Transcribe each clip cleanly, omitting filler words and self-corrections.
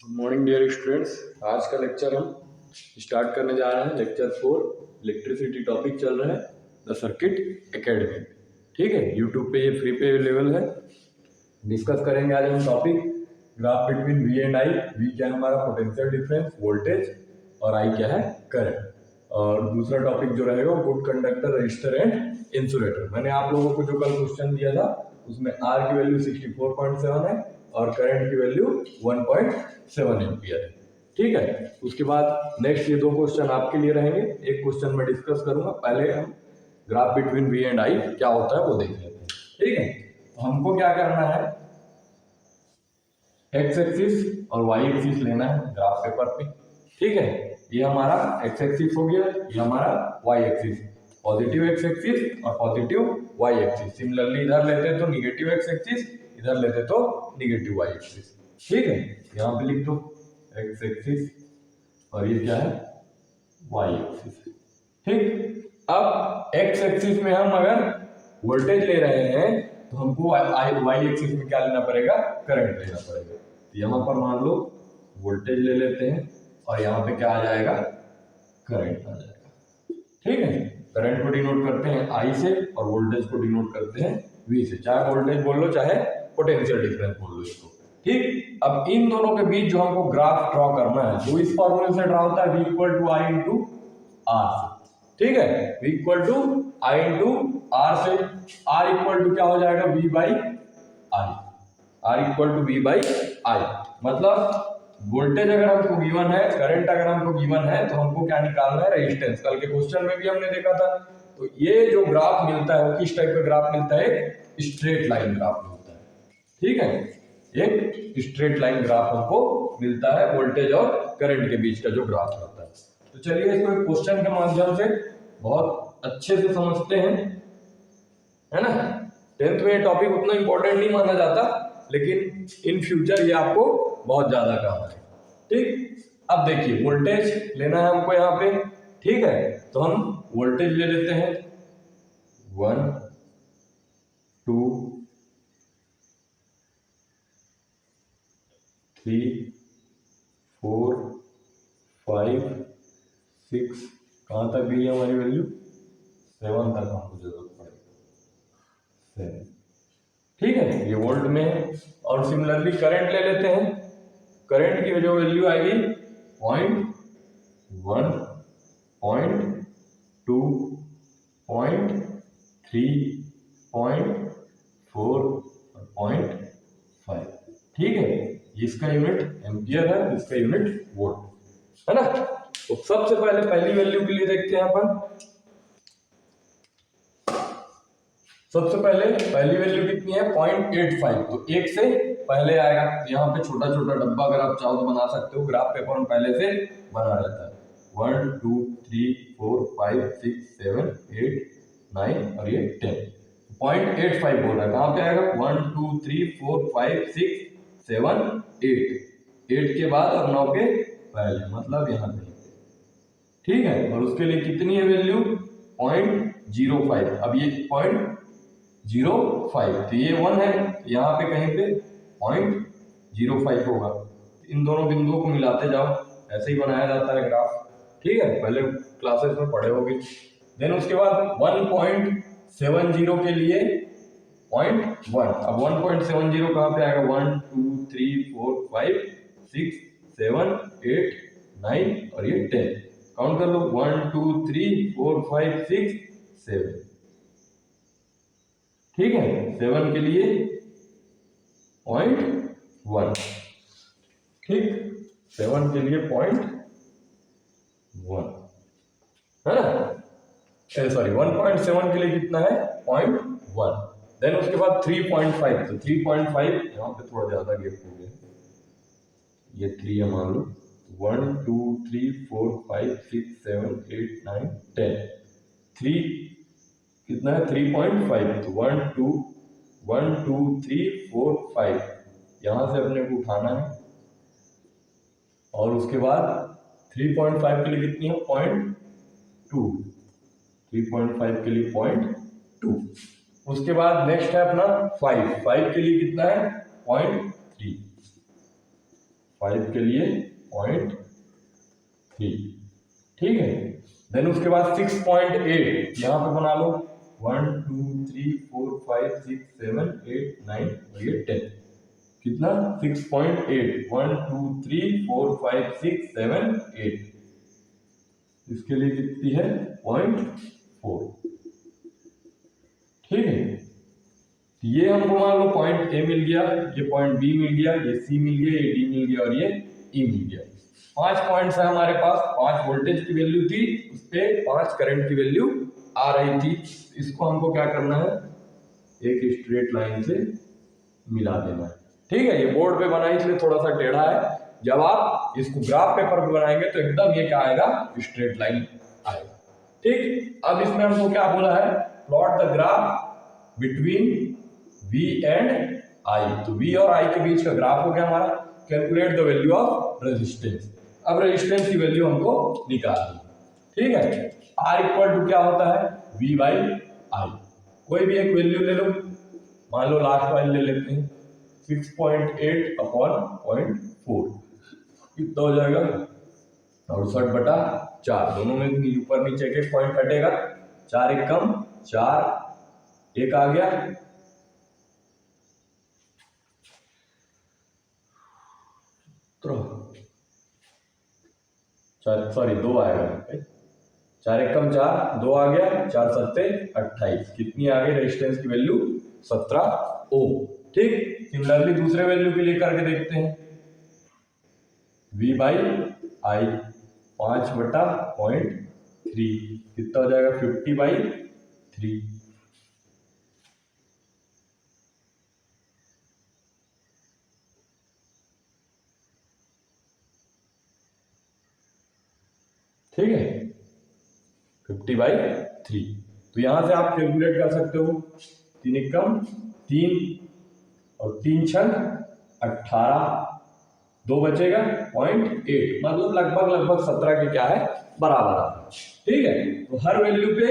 Morning dear students. आज का lecture हम स्टार्ट करने जा रहे हैं। लेक्चर 4 इलेक्ट्रिसिटी टॉपिक चल रहा है द सर्किट एकेडमी। ठीक है, यूट्यूब पे ये फ्री पे अवेलेबल है। डिस्कस करेंगे आज हम topic graph between V and I. V क्या है हमारा पोटेंशियल डिफरेंस वोल्टेज और आई क्या है करंट। और दूसरा टॉपिक जो रहेगा good conductor register and insulator. मैंने आप लोगों को जो कल क्वेश्चन दिया था उसमें आर की वैल्यू 64.7 है और करंट की वैल्यू 1.7 एम्पियर है। ठीक है, उसके बाद नेक्स्ट ये दो क्वेश्चन आपके लिए रहेंगे। एक क्वेश्चन मैं डिस्कस करूंगा, पहले हम graph between V and I क्या होता है वो देख लेते हैं। ठीक है, तो हमको क्या करना है, एक्स एक्सिस और वाई एक्सिस लेना है ग्राफ पेपर पे। ठीक है, ये हमारा एक्स एक्सिस हो गया, ये हमारा Y axis, positive X axis और पॉजिटिव वाई एक्सिस। सिमिलरली इधर लेते तो निगेटिव एक्स एक्सिस, इधर लेते तो निगेटिव वाई एक्सिस। ठीक है, यहाँ पे लिख दो एक्स एक्सिस और ये क्या है वाई एक्सिस। ठीक, अब एक्स एक्सिस में हम अगर वोल्टेज ले रहे हैं तो हमको वाई एक्सिस में क्या लेना पड़ेगा, करंट लेना पड़ेगा। तो यहाँ पर मान लो वोल्टेज ले लेते हैं और यहाँ पे क्या आ जाएगा, करंट आ जाएगा। ठीक है, करंट को डिनोट करते हैं आई से और वोल्टेज को डिनोट करते हैं वी से। चाहे वोल्टेज बोल लो चाहे पोटेंशियल डिफरेंस बोल लो इसको। ठीक, अब इन दोनों के बीच जो हमको ग्राफ ड्रॉ करना है जो इस फॉर्मूले से ड्रॉ होता है v equal to I into R से। ठीक है, v equal to I into R से। r इक्वल टू क्या हो जाएगा, v by I. r equal to v by I मतलब वोल्टेज अगर हमको गिवन है, करंट अगर हमको गिवन है तो हमको क्या निकालना है, रेजिस्टेंस। कल के क्वेश्चन में भी हमने देखा था। तो ये जो ग्राफ मिलता है वो किस टाइप का ग्राफ मिलता है, स्ट्रेट लाइन ग्राफ मिलता है। ठीक है, एक स्ट्रेट लाइन ग्राफ हमको मिलता है वोल्टेज और करंट के बीच का जो ग्राफ होता है। तो चलिए इसको एक क्वेश्चन के माध्यम से बहुत अच्छे से समझते हैं, है ना। 10th में ये टॉपिक उतना इंपॉर्टेंट नहीं माना जाता लेकिन इन फ्यूचर ये आपको बहुत ज्यादा काम है। ठीक, अब देखिए वोल्टेज लेना है हमको यहाँ पे। ठीक है, तो हम वोल्टेज ले लेते हैं 1 2 3 4 5 6, कहाँ तक गई है हमारी वैल्यू, 7 तक हमको जरूरत पड़ेगी 7। ठीक है, ये वोल्ट में है। और सिमिलरली करंट ले लेते हैं। करंट की जो वैल्यू आएगी 0.1 0.2 0.3 0.4 और 0.5। ठीक है, इसका यूनिट एम्पियर है, इसका यूनिट वोल्ट है ना। तो सबसे पहले पहली वैल्यू के लिए देखते हैं अपन। सबसे पहले पहली वैल्यू कितनी है, 0.85। तो एक से पहले आएगा। यहाँ पे छोटा छोटा डब्बा अगर आप चाहो तो बना सकते हो, ग्राफ पेपर में पहले से बना रहता है। 1 2 3 4 5 6 7 8 9 और ये 10। 0.85 बोल रहा है, कहाँ पे आएगा, 1 2 3 4 5 6 7 8 के बाद और 9 के पहले, मतलब यहाँ पे। ठीक है, और उसके लिए कितनी है वैल्यू, 0.05। अब ये 0.05 तो ये 1 है, यहाँ पे कहीं पे 0.05 होगा। इन दोनों बिंदुओं को मिलाते जाओ, ऐसे ही बनाया जाता है ग्राफ। ठीक है, पहले क्लासेस में पढ़े होगे। देन उसके बाद 1.70 के लिए 0.1। अब 1.70 कहाँ पे आएगा, 1 2 3 4 5 6 7 8 9 और ये 10। काउंट कर लो, 1 2 3 4 5 6 7। ठीक है, 7 के लिए 0.1। ठीक, 7 के लिए 0.1 है ना, सॉरी 1.7 के लिए कितना है, 0.1। देन उसके बाद 3.5। तो 3.5 यहाँ पे थोड़ा ज्यादा गैप हो गया, ये 3 है मान लो। 1 2 3 4 5 6 7 8 9 10। 3 कितना है, 3.5। तो 1 2 3 4 5 यहां से अपने को उठाना है। और उसके बाद 3.5 के लिए कितनी है, 0.2। 3.5 के लिए 0.2। उसके बाद नेक्स्ट है अपना 5 के लिए कितना है, 0.3। 5 के लिए 0.3, ठीक है। देन उसके बाद 6.8 यहाँ पे बना लो, 1 2 3 4 5 6 7 8 9 और ये 10, कितना 6.8, 1 2 3 4 5 6 7 8, इसके लिए कितनी है 0.4, ठीक है। ये हमको मान लो पॉइंट ए मिल गया, ये पॉइंट बी मिल गया, ये सी मिल गया, ये डी मिल गया और ये ई मिल गया। 5 पॉइंट्स है हमारे पास, 5 वोल्टेज की वैल्यू थी, उस पे 5 करंट की वैल्यू आ रही थी। इसको हमको क्या करना है, एक स्ट्रेट लाइन से मिला देना है, ठीक है। ये बोर्ड पे बना है इसलिए थोड़ा सा टेढ़ा है, जब आप इसको ग्राफ पेपर पे बनाएंगे तो एकदम ये क्या आएगा, स्ट्रेट लाइन आएगा, ठीक। अब इसमें हमको क्या बोला है, plot the graph between V and I, तो V और I के बीच का ग्राफ हो गया हमारा। Calculate the value of resistance, अब रेजिस्टेंस की वैल्यू हमको निकालनी, ठीक है। R इक्वल टू क्या होता है, V बाई I, कोई भी एक वैल्यू ले लो, मान लो लास्ट वाली ले लेते हैं, 6.8 अपॉन 0.4, कितना हो जाएगा 68/4, दोनों में ऊपर नीचे एक पॉइंट कटेगा, 4 एकम 4, एक आ गया, सॉरी 2 आएगा, 4 एकम 4, 2 आ गया, 4 सत्ते 28, कितनी आ गई रेजिस्टेंस की वैल्यू 17 ओम, ठीक। सिमिलरली दूसरे वैल्यू के लिए करके देखते हैं, V बाई आई 5/0.3, कितना हो जाएगा 50/3, ठीक है 50/3। तो यहां से आप कैलकुलेट कर सकते हो, 3 एकम 3 और 3 छंग 18, 2 बचेगा 0.8, मतलब लगभग 17 के क्या है बराबर आ, ठीक है। तो हर वैल्यू पे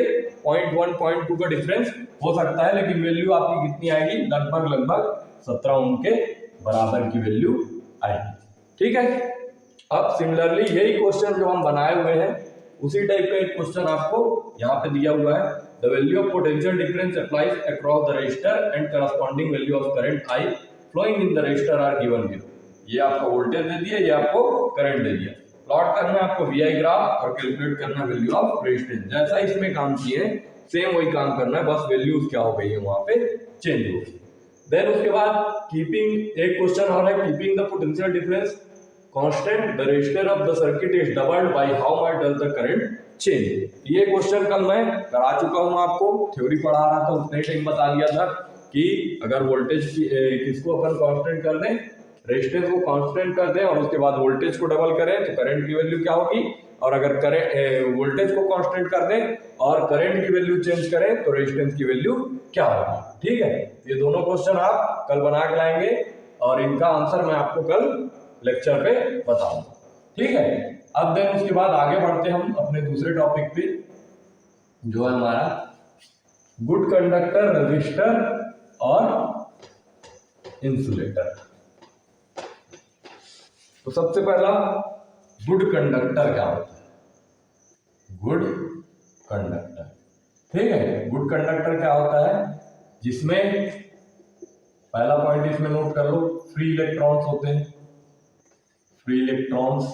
0.1 0.2 का डिफरेंस हो सकता है, लेकिन वैल्यू आपकी कितनी आएगी, लगभग 17 ओम के बराबर की वैल्यू आएगी, ठीक है। अब सिमिलरली यही क्वेश्चन जो हम बनाए हुए हैं उसी टाइप का एक क्वेश्चन आपको यहाँ पे दिया हुआ है, the value of potential difference applies across the resistor and corresponding value of current I flowing in the resistor are given below. ये आपको वोल्टेज दे दिया, ये आपको करंट दे दिया, प्लॉट करना है आपको वी आई ग्राफ और कैलकुलेट करना वैल्यू ऑफ रेजिस्टेंस, जैसा इसमें काम किए सेम वही काम करना है, बस वैल्यूज क्या हो गई है वहां पे चेंज हो गई। देन उसके बाद कीपिंग, एक क्वेश्चन और है, keeping the potential difference constant the resistor of the circuit is doubled by how much does the current change. ये क्वेश्चन कल मैं करा चुका हूं, आपको थ्योरी पढ़ा रहा था उतने टाइम बता दिया था कि अगर वोल्टेज किसको अपन कांस्टेंट कर दें, रेजिस्टेंस को कांस्टेंट कर दें और उसके बाद वोल्टेज को डबल करें तो करंट की वैल्यू क्या होगी, और अगर करंट वोल्टेज को कांस्टेंट कर दें और करंट की वैल्यू चेंज करें तो रेजिस्टेंस की वैल्यू क्या होगी, ठीक है। ये दोनों क्वेश्चन आप कल बना के लाएंगे और इनका आंसर मैं आपको कल लेक्चर पे बताऊंगा, ठीक है। अब देन उसके बाद आगे बढ़ते हम अपने दूसरे टॉपिक पे, जो है हमारा गुड कंडक्टर, रेजिस्टर और इंसुलेटर। तो सबसे पहला गुड कंडक्टर क्या होता है, गुड कंडक्टर, ठीक है। गुड कंडक्टर क्या होता है, जिसमें पहला पॉइंट इसमें नोट कर लो, फ्री इलेक्ट्रॉन्स होते हैं, फ्री इलेक्ट्रॉन्स,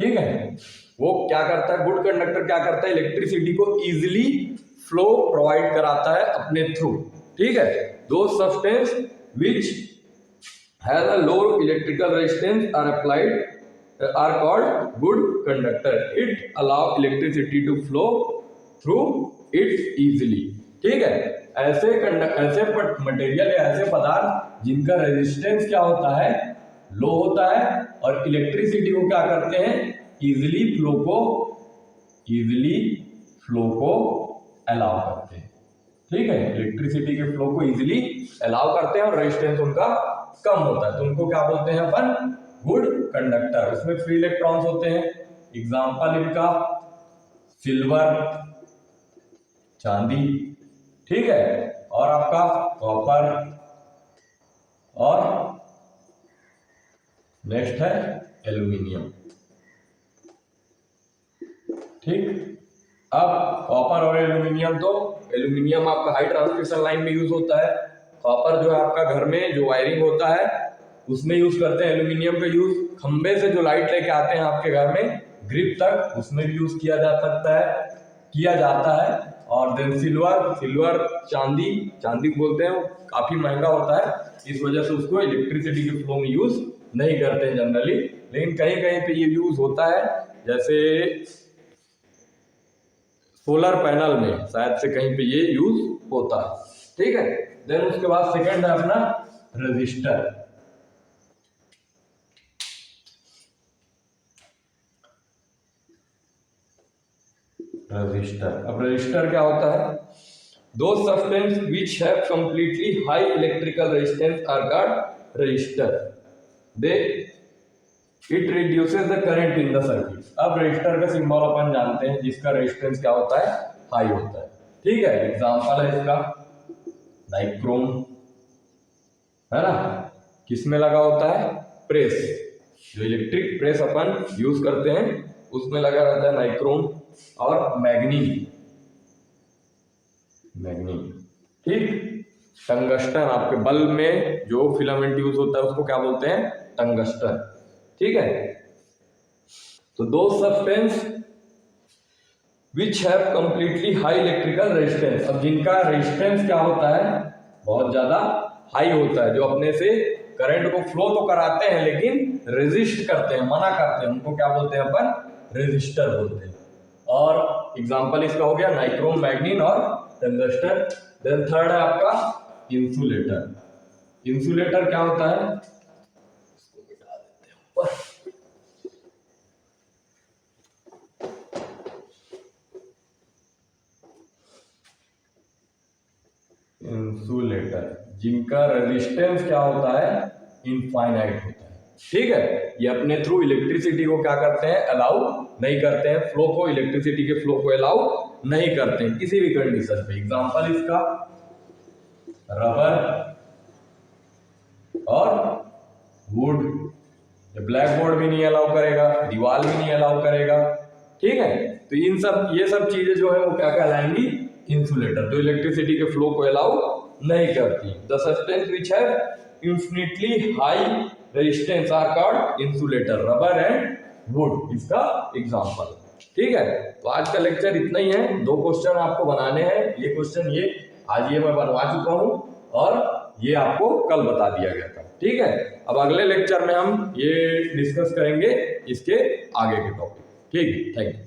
ठीक है। वो क्या करता है, गुड कंडक्टर क्या करता है, इलेक्ट्रिसिटी को इजीली फ्लो प्रोवाइड कराता है अपने थ्रू, ठीक है। दो substance which has a low electrical resistance are applied are called good conductor, it allow electricity to flow through it easily, ठीक है। ऐसे मटेरियल या ऐसे पदार्थ जिनका रेजिस्टेंस क्या होता है, लो होता है, और इलेक्ट्रिसिटी को क्या करते हैं, इजीली फ्लो को अलाउ करते हैं, ठीक है। इलेक्ट्रिसिटी के फ्लो को इजीली अलाउ करते हैं और रेजिस्टेंस उनका कम होता है, तो उनको क्या बोलते हैं अपन, गुड कंडक्टर। उसमें फ्री इलेक्ट्रॉन्स होते हैं, एग्जांपल इनका सिल्वर, चांदी, ठीक है, और आपका कॉपर और नेक्स्ट है एल्यूमिनियम। ठीक, अब कॉपर और एल्यूमिनियम, तो एल्यूमिनियम आपका हाई ट्रांसमिशन लाइन में यूज होता है, कॉपर जो है आपका घर में जो वायरिंग होता है उसमें यूज करते हैं, एल्यूमिनियम का यूज खंबे से जो लाइट लेके आते हैं आपके घर में ग्रिप तक, उसमें भी यूज किया जा सकता है, किया जाता है। और देन सिल्वर चांदी, चांदी को बोलते हैं, काफी महंगा होता है, इस वजह से उसको इलेक्ट्रिसिटी के फ्लो में यूज नहीं करते हैं जनरली, लेकिन कहीं कहीं पे ये यूज होता है, जैसे सोलर पैनल में शायद से कहीं पे ये यूज होता है। ठीक है, देन उसके बाद सेकंड है अपना रजिस्टर। अब रजिस्टर क्या होता है? दो substance which have completely high electrical resistance are called register, they it reduces the current in the circuit. अब रजिस्टर का सिंबल अपन जानते हैं, जिसका रेजिस्टेंस क्या होता है? हाई होता है। ठीक है, एग्जांपल है इसका नाइक्रोम, है ना, किसमें लगा होता है? प्रेस, जो इलेक्ट्रिक प्रेस अपन यूज करते हैं उसमें लगा रहता है नाइक्रोम, और मैग्नीज, ठीक, टंगस्टन, आपके बल्ब में जो फिलामेंट यूज होता है उसको क्या बोलते हैं? टंगस्टन। ठीक है, तो दो substance which have completely high electrical resistance, अब जिनका रेजिस्टेंस क्या होता है? बहुत ज्यादा हाई होता है, जो अपने से करंट को फ्लो तो कराते हैं लेकिन रेजिस्ट करते हैं, मना करते हैं, उनको क्या बोलते हैं अपन? रेजिस्टर बोलते हैं। और एग्जांपल इसका हो गया नाइक्रोम, मैग्नीन और टंगस्टन। देन थर्ड है आपका इंसुलेटर। इंसुलेटर क्या होता है? इंसुलेटर जिनका रेजिस्टेंस क्या होता है? इनफाइनाइट होता है। ठीक है, ये अपने थ्रू इलेक्ट्रिसिटी को क्या करते हैं? अलाउ नहीं करते हैं, फ्लो को, इलेक्ट्रिसिटी के फ्लो को अलाउ नहीं करते हैं किसी भी कंडीशन पे। एग्जांपल इसका रबर और वुड, ब्लैक बोर्ड भी नहीं अलाउ करेगा, दीवार भी नहीं अलाउ करेगा। ठीक है, तो इन सब, ये सब चीजें जो है वो क्या कहलाएंगी? इंसुलेटर, जो इलेक्ट्रिसिटी के फ्लो को अलाउ नहीं करती। The substance which have infinitely high resistance are called insulator, rubber and wood इसका एग्जांपल। ठीक है, तो आज का लेक्चर इतना ही है, 2 क्वेश्चन आपको बनाने हैं। ये क्वेश्चन ये आज ये मैं बनवा चुका हूं और ये आपको कल बता दिया गया था। ठीक है, अब अगले लेक्चर में हम ये डिस्कस करेंगे इसके आगे के टॉपिक। ठीक है, थैंक यू।